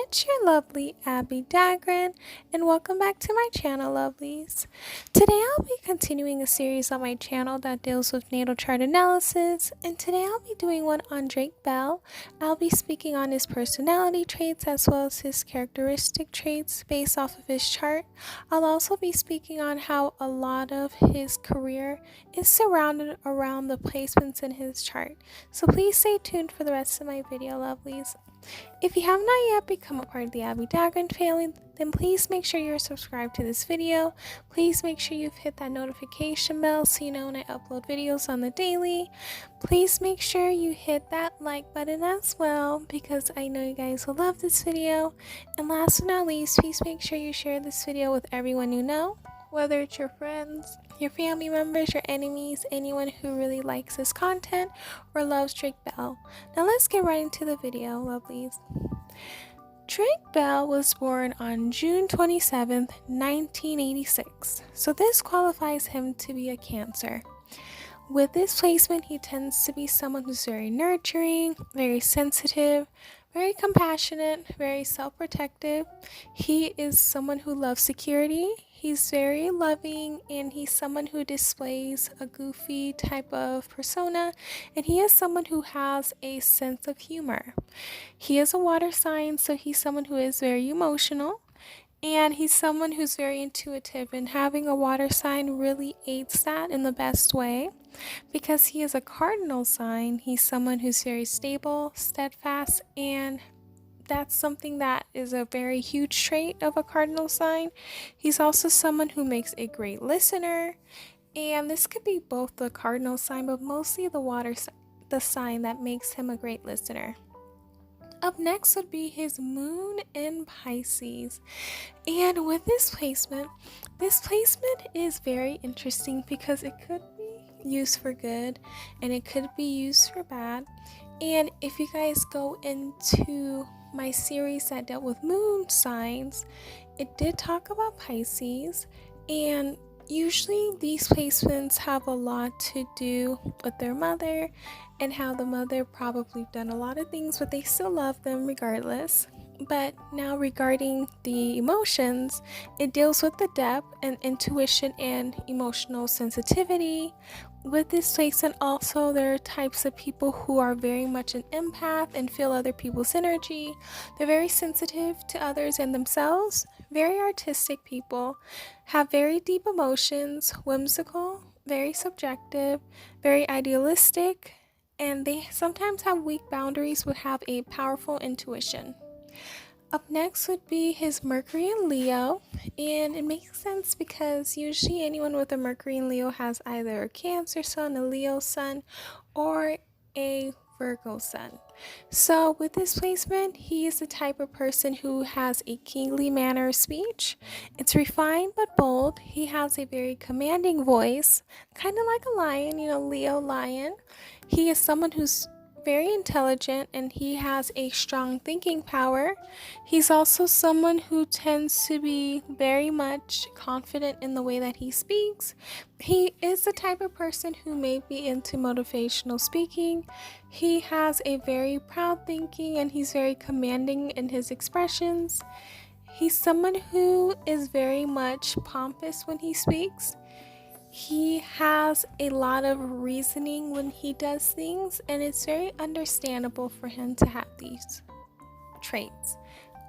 it's your lovely Abbie Dagrin, and welcome back to my channel, lovelies. Today I'll be continuing a series on my channel that deals with natal chart analysis, and today I'll be doing one on Drake Bell. I'll be speaking on his personality traits as well as his characteristic traits based off of his chart. I'll also be speaking on how a lot of his career is surrounded around the placements in his chart. So please stay tuned for the rest of my video, lovelies. If you have not yet become a part of the Abbie Dagrin family, then please make sure you're subscribed to this video. Please make sure you've hit that notification bell so you know when I upload videos on the daily. Please make sure you hit that like button as well because I know you guys will love this video. And last but not least, please make sure you share this video with everyone you know, whether it's your friends, your family members, your enemies, anyone who really likes this content or loves Drake Bell. Now let's get right into the video, lovelies. Drake Bell was born on June 27th, 1986, so this qualifies him to be a Cancer. With this placement, he tends to be someone who's very nurturing, very sensitive, very compassionate, very self-protective. He is someone who loves security. He's very loving, and he's someone who displays a goofy type of persona, and he is someone who has a sense of humor. He is a water sign, so he's someone who is very emotional, and he's someone who's very intuitive, and having a water sign really aids that in the best way. Because he is a cardinal sign, he's someone who's very stable, steadfast, and that's something that is a very huge trait of a cardinal sign. He's also someone who makes a great listener, and this could be both the cardinal sign, but mostly the sign that makes him a great listener. Up next would be his moon in Pisces. And with this placement is very interesting because it could be used for good and it could be used for bad. And if you guys go into my series that dealt with moon signs, it did talk about Pisces, and usually these placements have a lot to do with their mother and how the mother probably done a lot of things, but they still love them regardless. But now regarding the emotions, it deals with the depth and intuition and emotional sensitivity. With this placement also, there are types of people who are very much an empath and feel other people's energy. They're very sensitive to others and themselves, very artistic people, have very deep emotions, whimsical, very subjective, very idealistic, and they sometimes have weak boundaries but have a powerful intuition. Up next would be his Mercury in Leo, and it makes sense because usually anyone with a Mercury in Leo has either a Cancer sun, a Leo sun, or a Virgo sun. So with this placement, he is the type of person who has a kingly manner of speech. It's refined but bold. He has a very commanding voice, kind of like a lion, Leo lion. He is someone who's very intelligent and he has a strong thinking power. He's also someone who tends to be very much confident in the way that he speaks. He is the type of person who may be into motivational speaking. He has a very proud thinking and he's very commanding in his expressions. He's someone who is very much pompous when he speaks. He has a lot of reasoning when he does things, and it's very understandable for him to have these traits.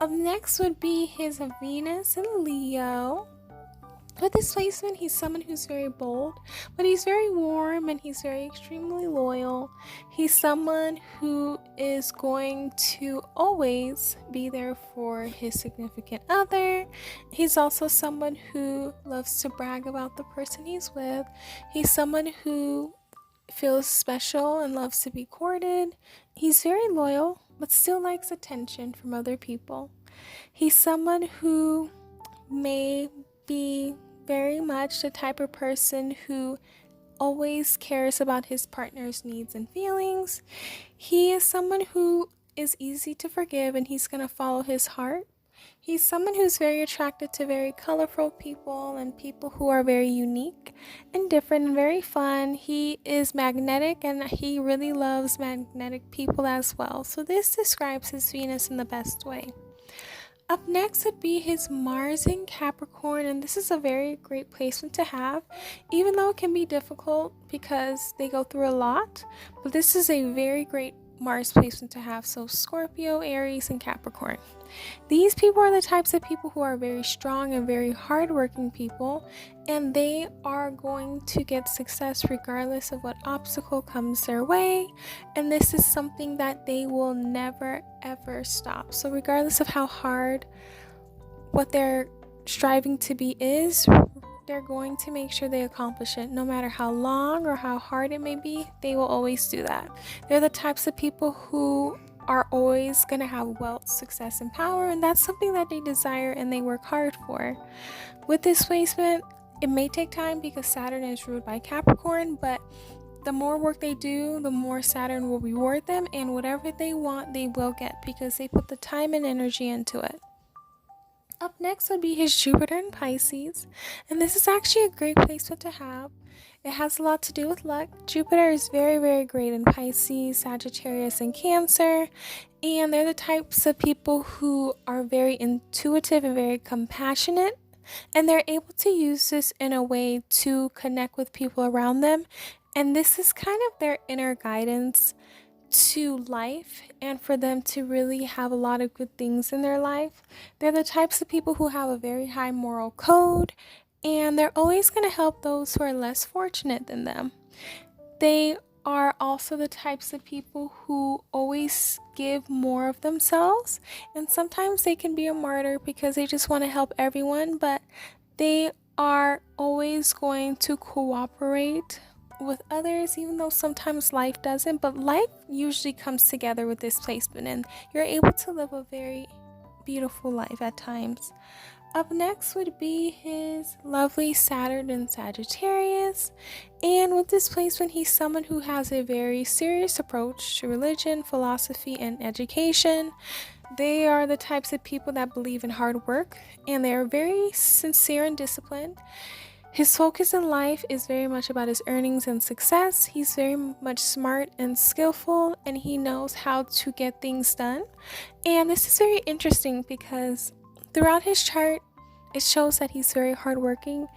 Up next would be his Venus in Leo. With this placement, he's someone who's very bold, but he's very warm and he's very extremely loyal. He's someone who is going to always be there for his significant other. He's also someone who loves to brag about the person he's with. He's someone who feels special and loves to be courted. He's very loyal, but still likes attention from other people. He's someone who may be very much the type of person who always cares about his partner's needs and feelings. He is someone who is easy to forgive and he's going to follow his heart. He's someone who's very attracted to very colorful people and people who are very unique and different and very fun. He is magnetic and he really loves magnetic people as well. So this describes his Venus in the best way. Up next would be his Mars in Capricorn, and this is a very great placement to have, even though it can be difficult because they go through a lot. But this is a very great Mars placement to have. So Scorpio, Aries, and Capricorn. These people are the types of people who are very strong and very hardworking people, and they are going to get success regardless of what obstacle comes their way. And this is something that they will never ever stop. So regardless of how hard what they're striving to be is, they're going to make sure they accomplish it. No matter how long or how hard it may be, they will always do that. They're the types of people who are always going to have wealth, success, and power, and that's something that they desire and they work hard for. With this placement, it may take time because Saturn is ruled by Capricorn, but the more work they do, the more Saturn will reward them, and whatever they want, they will get because they put the time and energy into it. Up next would be his Jupiter in Pisces, and this is actually a great placement to have. It has a lot to do with luck. Jupiter is very, very great in Pisces, Sagittarius, and Cancer, and they're the types of people who are very intuitive and very compassionate, and they're able to use this in a way to connect with people around them, and this is kind of their inner guidance to life and for them to really have a lot of good things in their life. They're the types of people who have a very high moral code, and they're always going to help those who are less fortunate than them. They are also the types of people who always give more of themselves, and sometimes they can be a martyr because they just want to help everyone, but they are always going to cooperate with others, even though sometimes life doesn't, but life usually comes together with this placement and you're able to live a very beautiful life at times. Up next would be his lovely Saturn in Sagittarius, and with this placement he's someone who has a very serious approach to religion, philosophy, and education. They are the types of people that believe in hard work, and they are very sincere and disciplined. His focus in life is very much about his earnings and success. He's very much smart and skillful, and he knows how to get things done. And this is very interesting because throughout his chart, it shows that he's very hardworking,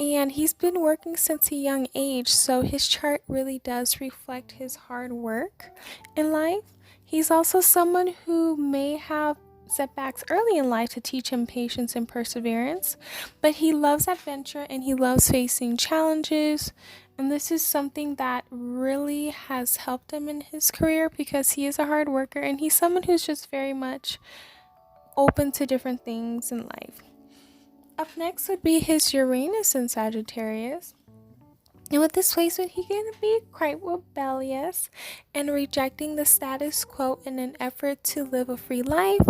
and he's been working since a young age, so his chart really does reflect his hard work in life. He's also someone who may have setbacks early in life to teach him patience and perseverance, but he loves adventure and he loves facing challenges, and this is something that really has helped him in his career because he is a hard worker and he's someone who's just very much open to different things in life. Up next would be his Uranus in Sagittarius. And with this placement, he can be quite rebellious and rejecting the status quo in an effort to live a free life.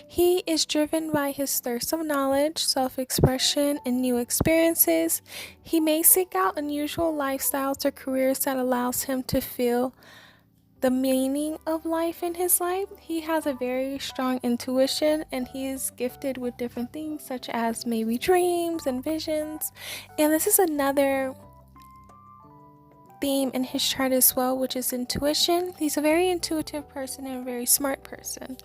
He is driven by his thirst of knowledge, self-expression, and new experiences. He may seek out unusual lifestyles or careers that allows him to feel the meaning of life in his life. He has a very strong intuition, and he is gifted with different things such as maybe dreams and visions. And this is another theme in his chart as well, which is intuition. He's a very intuitive person and a very smart person.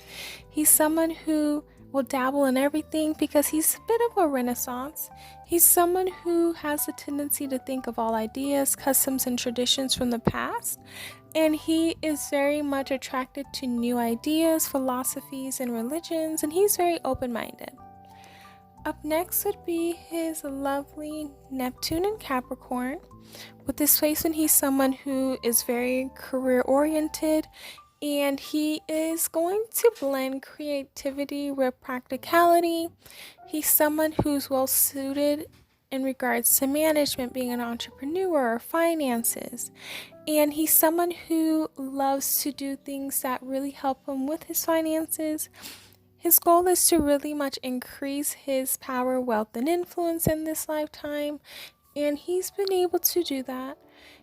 He's someone who will dabble in everything because he's a bit of a renaissance. He's someone who has a tendency to think of all ideas, customs, and traditions from the past, and he is very much attracted to new ideas, philosophies, and religions, and he's very open-minded. Up next would be his lovely Neptune in Capricorn. With this placement, he's someone who is very career-oriented, and he is going to blend creativity with practicality. He's someone who's well-suited in regards to management, being an entrepreneur, or finances. And he's someone who loves to do things that really help him with his finances. His goal is to really much increase his power, wealth, and influence in this lifetime, and he's been able to do that.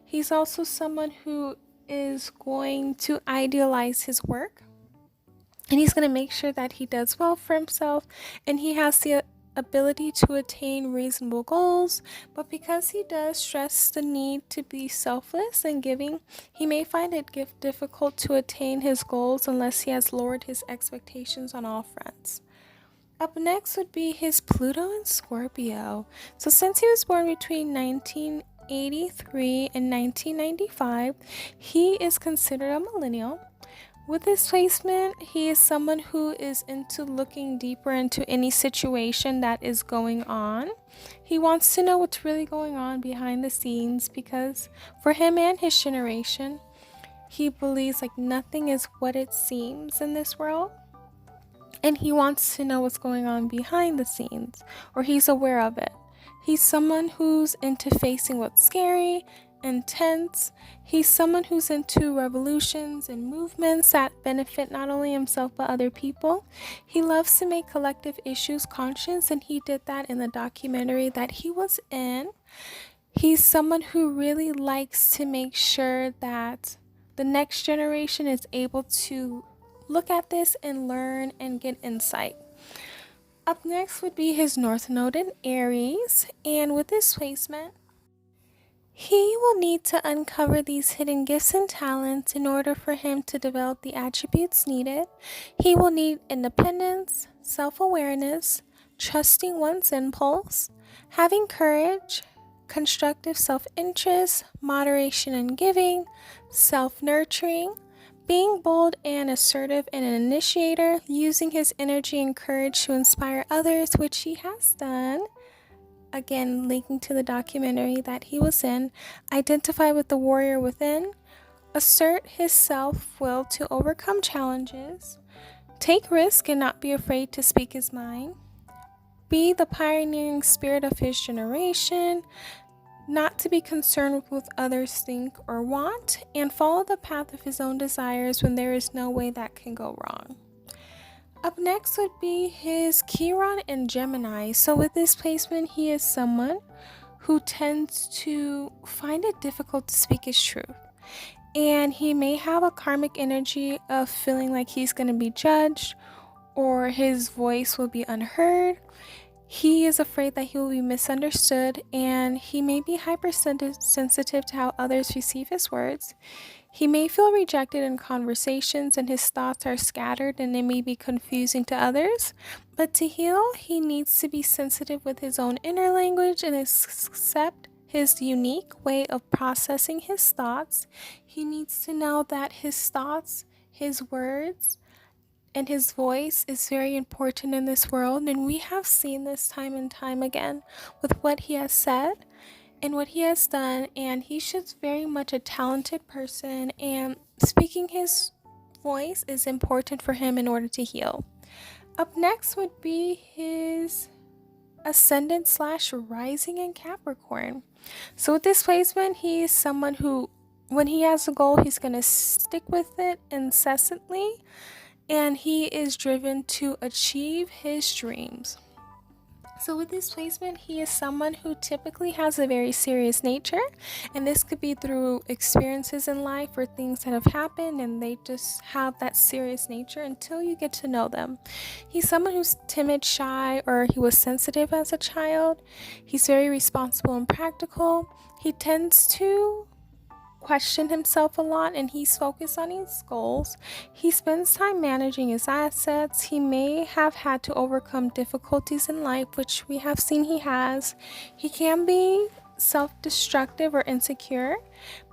He's also someone who is going to idealize his work, and he's going to make sure that he does well for himself, and he has the ability to attain reasonable goals. But because he does stress the need to be selfless and giving, he may find it difficult to attain his goals unless he has lowered his expectations on all fronts. Up next would be his Pluto in Scorpio. So since he was born between 1983 and 1995, he is considered a millennial. With this placement, he is someone who is into looking deeper into any situation that is going on. He wants to know what's really going on behind the scenes because for him and his generation, he believes like nothing is what it seems in this world. And he wants to know what's going on behind the scenes, or he's aware of it. He's someone who's into facing what's scary, intense. He's someone who's into revolutions and movements that benefit not only himself but other people. He loves to make collective issues conscious, and he did that in the documentary that he was in. He's someone who really likes to make sure that the next generation is able to look at this and learn and get insight. Up next would be his North Node in Aries, and with this placement, he will need to uncover these hidden gifts and talents in order for him to develop the attributes needed. He will need independence, self-awareness, trusting one's impulse, having courage, constructive self-interest, moderation in giving, self-nurturing, being bold and assertive and an initiator, using his energy and courage to inspire others, which he has done. Again, linking to the documentary that he was in. Identify with the warrior within. Assert his self-will to overcome challenges. Take risk and not be afraid to speak his mind. Be the pioneering spirit of his generation. Not to be concerned with what others think or want, and follow the path of his own desires when there is no way that can go wrong. Up next would be his Chiron in Gemini. So with this placement, he is someone who tends to find it difficult to speak his truth. And he may have a karmic energy of feeling like he's going to be judged or his voice will be unheard. He is afraid that he will be misunderstood, and he may be hypersensitive to how others receive his words. He may feel rejected in conversations, and his thoughts are scattered and it may be confusing to others. But to heal, he needs to be sensitive with his own inner language and accept his unique way of processing his thoughts. He needs to know that his thoughts, his words, and his voice is very important in this world, and we have seen this time and time again with what he has said and what he has done, and he's just very much a talented person, and speaking his voice is important for him in order to heal. Up next would be his ascendant / rising in Capricorn. So with this placement, he is someone who, when he has a goal, he's going to stick with it incessantly. And he is driven to achieve his dreams. So with this placement, he is someone who typically has a very serious nature. And this could be through experiences in life or things that have happened, and they just have that serious nature until you get to know them. He's someone who's timid, shy, or he was sensitive as a child. He's very responsible and practical. He tends to question himself a lot, and he's focused on his goals. He spends time managing his assets. He may have had to overcome difficulties in life, which we have seen he has. He can be self-destructive or insecure,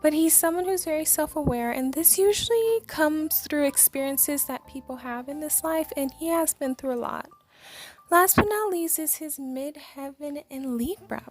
but he's someone who's very self-aware, and this usually comes through experiences that people have in this life, and he has been through a lot. Last but not least is his midheaven in Libra.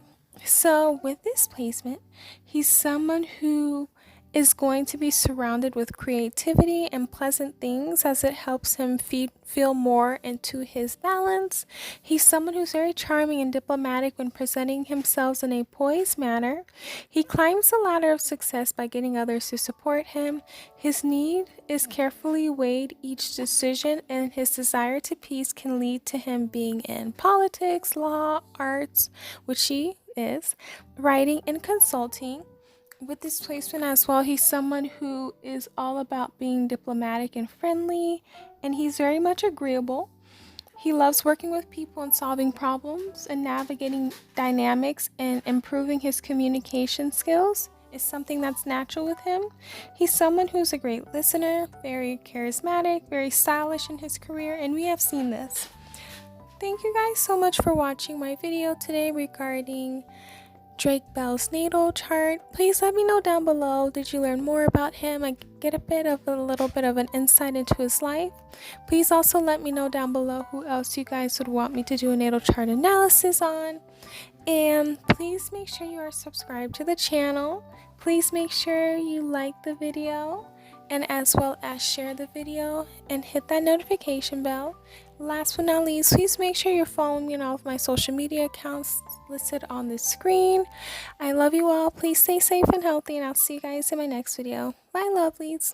So with this placement, he's someone who is going to be surrounded with creativity and pleasant things as it helps him feel more into his balance. He's someone who's very charming and diplomatic when presenting himself in a poised manner. He climbs the ladder of success by getting others to support him. His need is carefully weighed each decision, and his desire to peace can lead to him being in politics, law, arts, which he is, writing and consulting. With this placement as well, he's someone who is all about being diplomatic and friendly, and he's very much agreeable. He loves working with people and solving problems and navigating dynamics, and improving his communication skills is something that's natural with him. He's someone who's a great listener, very charismatic, very stylish in his career, and we have seen this. Thank you guys so much for watching my video today regarding Drake Bell's natal chart. Please let me know down below, did you learn more about him and get a little bit of an insight into his life? Please also let me know down below who else you guys would want me to do a natal chart analysis on. And please make sure you are subscribed to the channel. Please make sure you like the video and as well as share the video and hit that notification bell. Last but not least, please make sure you're following me on all of my social media accounts listed on the screen. I love you all. Please stay safe and healthy, and I'll see you guys in my next video. Bye, lovelies.